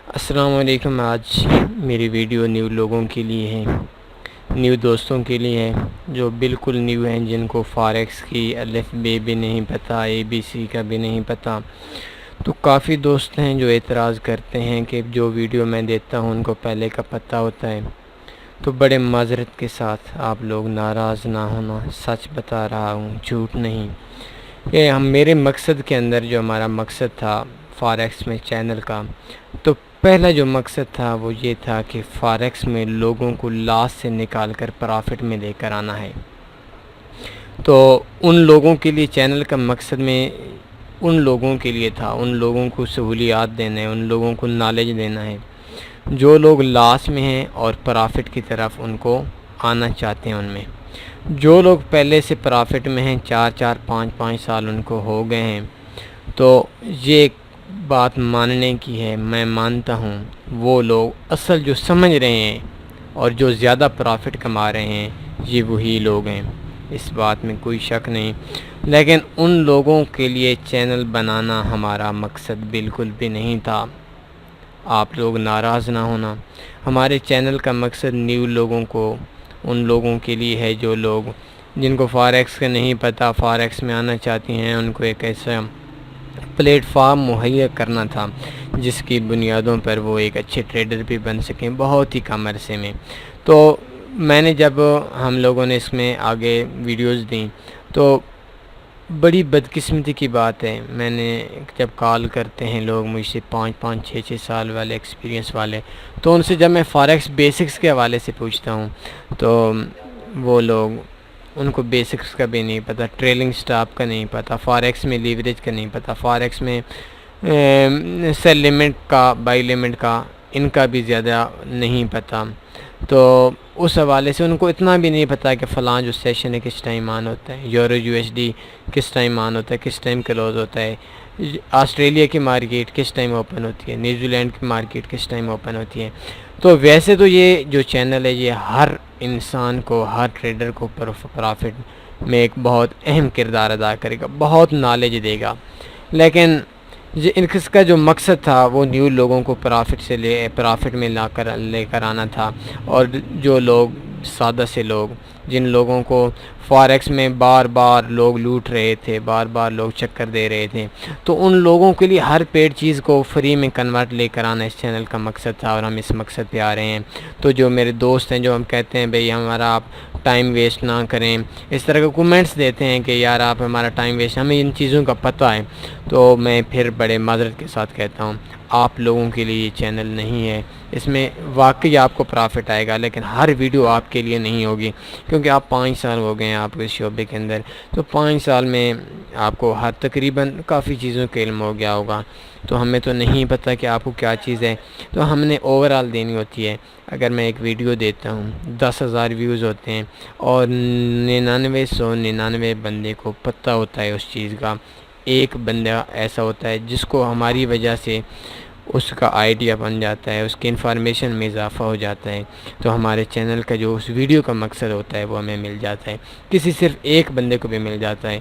अस्सलाम वालेकुम। आज मेरी वीडियो न्यू लोगों के लिए है, न्यू दोस्तों के लिए है जो बिल्कुल न्यू हैं, जिनको फॉरेक्स की अलिफ बे भी नहीं पता, ABC का भी नहीं पता। तो काफ़ी दोस्त हैं जो एतराज़ करते हैं कि जो वीडियो मैं देता हूं उनको पहले का पता होता है। तो बड़े माज़रत के साथ आप लोग नाराज़ ना होना, सच बता रहा हूँ, झूठ नहीं। कि हम मेरे मकसद के अंदर जो हमारा मकसद था फॉरेक्स में चैनल का, तो पहला जो मकसद था वो ये था कि फॉरेक्स में लोगों को लॉस से निकाल कर प्रॉफिट में लेकर आना है। तो उन लोगों के लिए चैनल का मकसद में उन लोगों के लिए था, उन लोगों को सहूलियात देना है, उन लोगों को नॉलेज देना है जो लोग लॉस में हैं और प्रॉफिट की तरफ उनको आना चाहते हैं। उनमें जो लोग पहले से प्रॉफिट में हैं, 4-4 5-5 साल उनको हो गए हैं, तो ये एक बात मानने की है, मैं मानता हूँ वो लोग असल जो समझ रहे हैं और जो ज़्यादा प्रॉफिट कमा रहे हैं ये वही लोग हैं, इस बात में कोई शक नहीं। लेकिन उन लोगों के लिए चैनल बनाना हमारा मकसद बिल्कुल भी नहीं था। आप लोग नाराज़ ना होना, हमारे चैनल का मकसद न्यू लोगों को, उन लोगों के लिए है जो लोग जिनको फॉरेक्स का नहीं पता, फॉरेक्स में आना चाहती हैं, उनको एक ऐसा प्लेटफार्म मुहैया करना था जिसकी बुनियादों पर वो एक अच्छे ट्रेडर भी बन सकें बहुत ही कम अरसे में। तो मैंने जब हम लोगों ने इसमें आगे वीडियोस दी तो बड़ी बदकिस्मती की बात है, मैंने जब कॉल करते हैं लोग मुझसे 5-5 6-6 साल वाले एक्सपीरियंस वाले, तो उनसे जब मैं फॉरेक्स बेसिक्स के हवाले से पूछता हूँ तो वो लोग, उनको बेसिक्स का भी नहीं पता, ट्रेलिंग स्टॉप का नहीं पता, फॉरेक्स में लीवरेज का नहीं पता, फॉरेक्स में सेल लिमिट का, बाई लिमिट का, इनका भी ज़्यादा नहीं पता। तो उस हवाले से उनको इतना भी नहीं पता कि फ़लाँ जो सेशन है किस टाइम ऑन होता है, यूरो USD किस टाइम ऑन होता है, किस टाइम क्लोज़ होता है, ऑस्ट्रेलिया की मार्केट किस टाइम ओपन होती है, न्यूजीलैंड की मार्केट किस टाइम ओपन होती है। तो वैसे तो ये जो चैनल है ये हर इंसान को, हर ट्रेडर को प्रॉफिट में एक बहुत अहम किरदार अदा करेगा, बहुत नॉलेज देगा। लेकिन ये इसका जो मकसद था वो न्यू लोगों को प्रॉफिट में लेकर आना था। और जो लोग सादा से लोग, जिन लोगों को फॉरेक्स में बार बार लोग लूट रहे थे, बार बार लोग चक्कर दे रहे थे, तो उन लोगों के लिए हर पेड चीज़ को फ्री में कन्वर्ट लेकर आना इस चैनल का मकसद था और हम इस मकसद पे आ रहे हैं। तो जो मेरे दोस्त हैं जो हम कहते हैं भाई हमारा आप टाइम वेस्ट ना करें, इस तरह के कमेंट्स देते हैं कि यार आप हमारा टाइम वेस्ट, हमें इन चीज़ों का पता है, तो मैं फिर बड़े माज़रत के साथ कहता हूँ आप लोगों के लिए ये चैनल नहीं है। इसमें वाकई आपको प्रॉफिट आएगा लेकिन हर वीडियो आपके लिए नहीं होगी, क्योंकि आप 5 साल हो गए हैं आपको इस शोबे के अंदर, तो 5 साल में आपको हर तकरीबन काफ़ी चीज़ों का इल्म हो गया होगा। तो हमें तो नहीं पता कि आपको क्या चीज़ है, तो हमने ओवरऑल देनी होती है। अगर मैं एक वीडियो देता हूँ 10,000 व्यूज़ होते हैं और 9999 बंदे को पता होता है उस चीज़ का, एक बंदा ऐसा होता है जिसको हमारी वजह से उसका आइडिया बन जाता है, उसकी इन्फॉर्मेशन में इजाफ़ा हो जाता है, तो हमारे चैनल का जो उस वीडियो का मकसद होता है वो हमें मिल जाता है। किसी सिर्फ एक बंदे को भी मिल जाता है,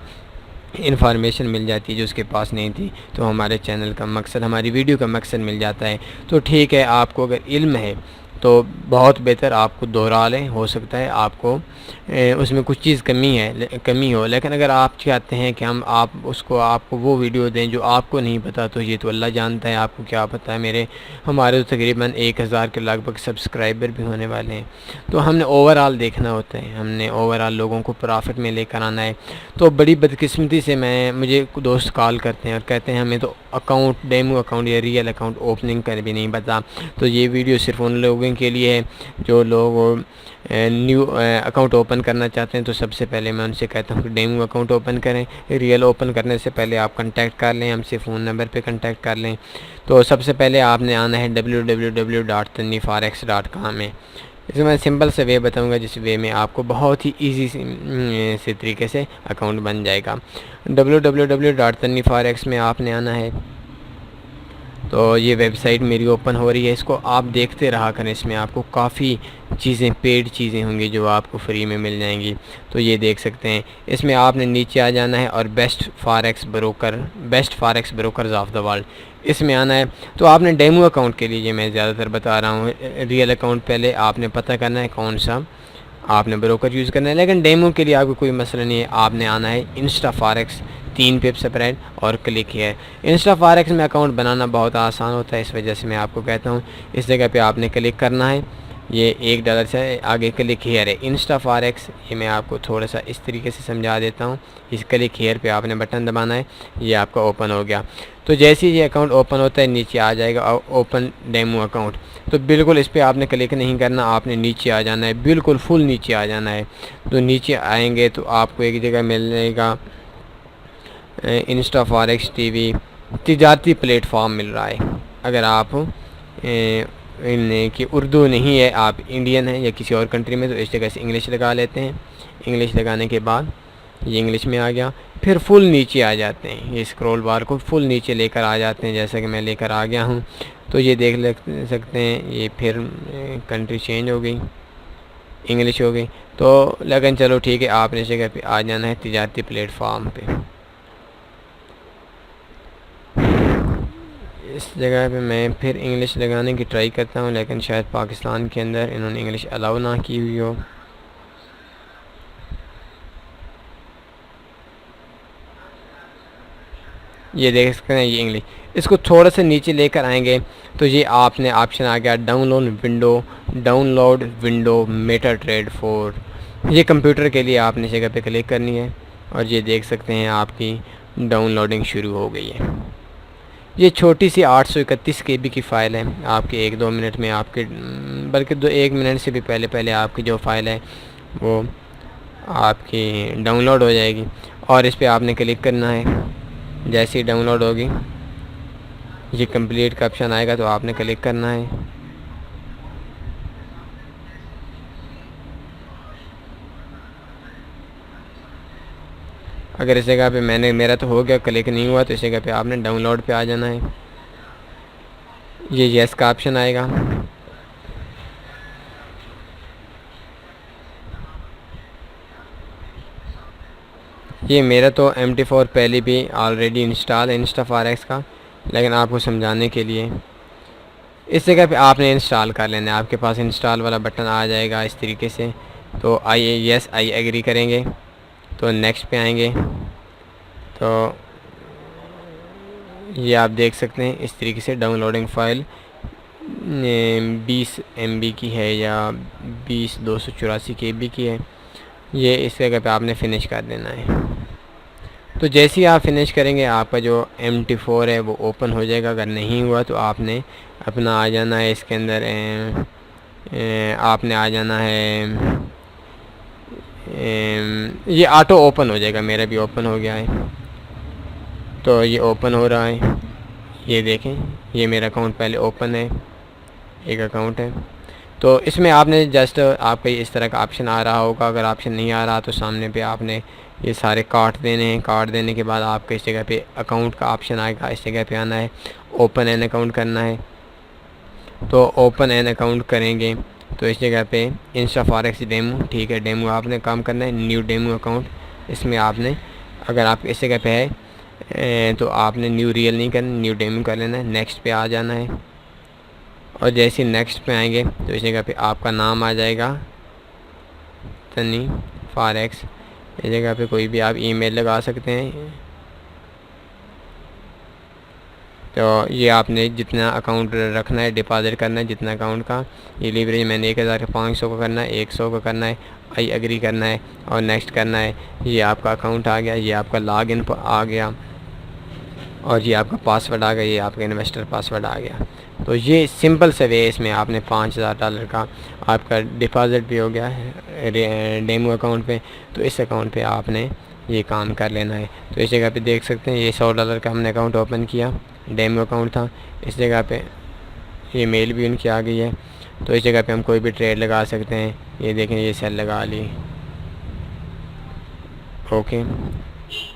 इन्फॉर्मेशन मिल जाती है जो उसके पास नहीं थी, तो हमारे चैनल का मकसद, हमारी वीडियो का मकसद मिल जाता है। तो ठीक है, आपको अगर इल्म है तो बहुत बेहतर, आपको दोहरा लें, हो सकता है आपको उसमें कुछ चीज़ कमी हो, लेकिन अगर आप चाहते हैं कि हम आपको वो वीडियो दें जो आपको नहीं पता, तो ये तो अल्लाह जानता है आपको क्या पता है। हमारे तो तकरीबन 1000 के लगभग सब्सक्राइबर भी होने वाले हैं। तो हमने ओवरऑल देखना होता है, हमने ओवरऑल लोगों को प्रॉफिट में लेकर आना है। तो बड़ी बदकिस्मती से मुझे दोस्त कॉल करते हैं और कहते हैं हमें तो अकाउंट, डेमो अकाउंट या रियल अकाउंट ओपनिंग कर भी नहीं पता। तो ये वीडियो सिर्फ उन लोगों के लिए है जो लोग न्यू अकाउंट ओपन करना चाहते हैं। तो सबसे पहले मैं उनसे कहता हूँ कि डेमो अकाउंट ओपन करें, रियल ओपन करने से पहले आप कांटेक्ट कर लें हमसे, फ़ोन नंबर पे कांटेक्ट कर लें। तो सबसे पहले आपने आना है www.tanveeforex.com में। इसमें मैं सिंपल से वे बताऊंगा जिस वे में आपको बहुत ही इजी से तरीके से अकाउंट बन जाएगा। www.tanveeforex में आपने आना है, तो ये वेबसाइट मेरी ओपन हो रही है, इसको आप देखते रहा करें, इसमें आपको काफ़ी चीज़ें, पेड चीज़ें होंगी जो आपको फ्री में मिल जाएंगी। तो ये देख सकते हैं, इसमें आपने नीचे आ जाना है और best forex brokers of the world, इसमें आना है। तो आपने डेमो अकाउंट के लिए मैं ज़्यादातर बता रहा हूँ, रियल अकाउंट पहले आपने पता करना है कौन सा आपने ब्रोकर यूज़ करना है, लेकिन डेमो के लिए आपको कोई मसला नहीं है। आपने आना है इंस्टा फॉरेक्स 3 पे सेपरेट और क्लिक हियर। इंस्टा फॉरेक्स में अकाउंट बनाना बहुत आसान होता है, इस वजह से मैं आपको कहता हूँ इस जगह पे आपने क्लिक करना है। ये $1 से आगे क्लिक हियर है इंस्टा फॉरेक्स, ये मैं आपको थोड़ा सा इस तरीके से समझा देता हूँ। इस क्लिक हियर पे आपने बटन दबाना है, ये आपका ओपन हो गया। तो जैसे ही ये अकाउंट ओपन होता है नीचे आ जाएगा ओपन डेमो अकाउंट। तो बिल्कुल इस पर आपने क्लिक नहीं करना, आपने नीचे आ जाना है, बिल्कुल फुल नीचे आ जाना है। तो नीचे आएंगे तो आपको एक जगह मिल जाएगा इंस्टा फॉरेक्स टीवी, तिजारती प्लेटफॉर्म मिल रहा है। अगर आप कि उर्दू नहीं है, आप इंडियन हैं या किसी और कंट्री में, तो इस जगह से इंग्लिश लगा लेते हैं। इंग्लिश लगाने के बाद ये इंग्लिश में आ गया, फिर फुल नीचे आ जाते हैं, ये स्क्रॉल बार को फुल नीचे लेकर आ जाते हैं, जैसा कि मैं लेकर आ गया हूँ। तो ये देख सकते हैं, ये फिर कंट्री चेंज हो गई, इंग्लिश हो गई। तो लेकिन चलो ठीक है, आपने इस जगह पे आ जाना है तिजारती प्लेटफॉर्म पे। इस जगह पे मैं फिर इंग्लिश लगाने की ट्राई करता हूँ, लेकिन शायद पाकिस्तान के अंदर इन्होंने इंग्लिश अलाउ ना की हुई हो। ये देख सकते हैं, ये इंग्लिश। इसको थोड़ा सा नीचे लेकर आएंगे तो ये आपने ऑप्शन आ गया डाउनलोड विंडो मेटा ट्रेड 4। ये कंप्यूटर के लिए आपने इस जगह पे क्लिक करनी है और ये देख सकते हैं आपकी डाउनलोडिंग शुरू हो गई है। ये छोटी सी 831 KB की फ़ाइल है, आपके 1-2 मिनट में आपके, बल्कि 1 मिनट से भी पहले आपकी जो फ़ाइल है वो आपकी डाउनलोड हो जाएगी। और इस पर आपने क्लिक करना है। जैसे ही डाउनलोड होगी ये कंप्लीट का ऑप्शन आएगा, तो आपने क्लिक करना है। अगर इस जगह पे मेरा तो हो गया, क्लिक नहीं हुआ, तो इस जगह पे आपने डाउनलोड पे आ जाना है। ये यस का ऑप्शन आएगा। ये मेरा तो MT4 पहले भी ऑलरेडी इंस्टॉल है इंस्टा फॉरेक्स का, लेकिन आपको समझाने के लिए इस जगह पे आपने इंस्टॉल कर लेना है। आपके पास इंस्टॉल वाला बटन आ जाएगा इस तरीके से। तो आई एग्री करेंगे, तो नेक्स्ट पे आएंगे। तो ये आप देख सकते हैं इस तरीके से डाउनलोडिंग फ़ाइल 20 MB की है या 284 KB की है। ये इस जगह पे आपने फ़िनिश कर देना है। तो जैसे ही आप फिनिश करेंगे आपका जो MT4 है वो ओपन हो जाएगा। अगर नहीं हुआ तो आपने अपना आ जाना है इसके अंदर, आपने आ जाना है, ये ऑटो ओपन हो जाएगा। मेरा भी ओपन हो गया है, तो ये ओपन हो रहा है। ये देखें, ये मेरा अकाउंट पहले ओपन है, एक अकाउंट है। तो इसमें आपने जस्ट आपका इस तरह का ऑप्शन आ रहा होगा। अगर ऑप्शन नहीं आ रहा तो सामने पे आपने ये सारे कार्ड देने हैं। कार्ड देने के बाद आपके इस जगह पे अकाउंट का ऑप्शन आएगा, इस जगह पे आना है, ओपन एन अकाउंट करना है। तो ओपन एन अकाउंट करेंगे तो इस जगह पे इंस्टा फॉरेक्स डेमो, ठीक है, डेमो आपने काम करना है। न्यू डेमो अकाउंट, इसमें आपने, अगर आप इस जगह पे है तो आपने न्यू रियल नहीं करना, न्यू डेमो कर लेना है। नेक्स्ट पे आ जाना है और जैसे नेक्स्ट पे आएंगे तो इस जगह पे आपका नाम आ जाएगा तनी फॉरेक्स। इस जगह पे कोई भी आप ईमेल लगा सकते हैं। तो ये आपने जितना अकाउंट रखना है, डिपॉजिट करना है जितना अकाउंट का, ये लीवरेज मैंने 1500 का करना है, 100 का करना है, आई एग्री करना है और नेक्स्ट करना है। ये आपका अकाउंट आ गया, ये आपका लॉग इन आ गया और ये आपका पासवर्ड आ गया, ये आपका इन्वेस्टर पासवर्ड आ गया। तो ये सिंपल से वे, इसमें आपने $5000 का आपका डिपॉज़िट भी हो गया है डेमो अकाउंट पे। तो इस अकाउंट पे आपने ये काम कर लेना है। तो इस जगह पे देख सकते हैं ये $100 का हमने अकाउंट ओपन किया, डेमो अकाउंट था। इस जगह पे ये मेल भी उनकी आ गई है। तो इस जगह पे हम कोई भी ट्रेड लगा सकते हैं। ये देखें, ये सेल लगा ली, ओके।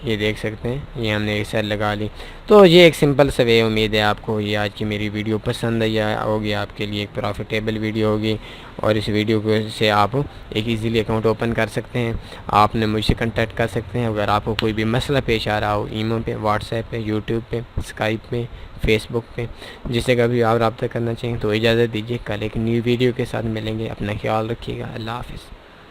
ये देख सकते हैं, ये हमने एक सेल लगा ली। तो ये एक सिंपल सा वे, उम्मीद है आपको ये आज की मेरी वीडियो पसंद आई होगी, आपके लिए एक प्रॉफिटेबल वीडियो होगी और इस वीडियो को से आप एक इजीली अकाउंट ओपन कर सकते हैं। आपने मुझसे कांटेक्ट कर सकते हैं अगर आपको कोई भी मसला पेश आ रहा हो, ईमो पे, व्हाट्सएप पे, यूट्यूब पे, स्काइप पे, फेसबुक पे, जिससे कभी आप रब्ता करना चाहें। तो इजाज़त दीजिए, कल एक न्यू वीडियो के साथ मिलेंगे। अपना ख्याल रखिएगा। अल्लाह हाफ़िज़।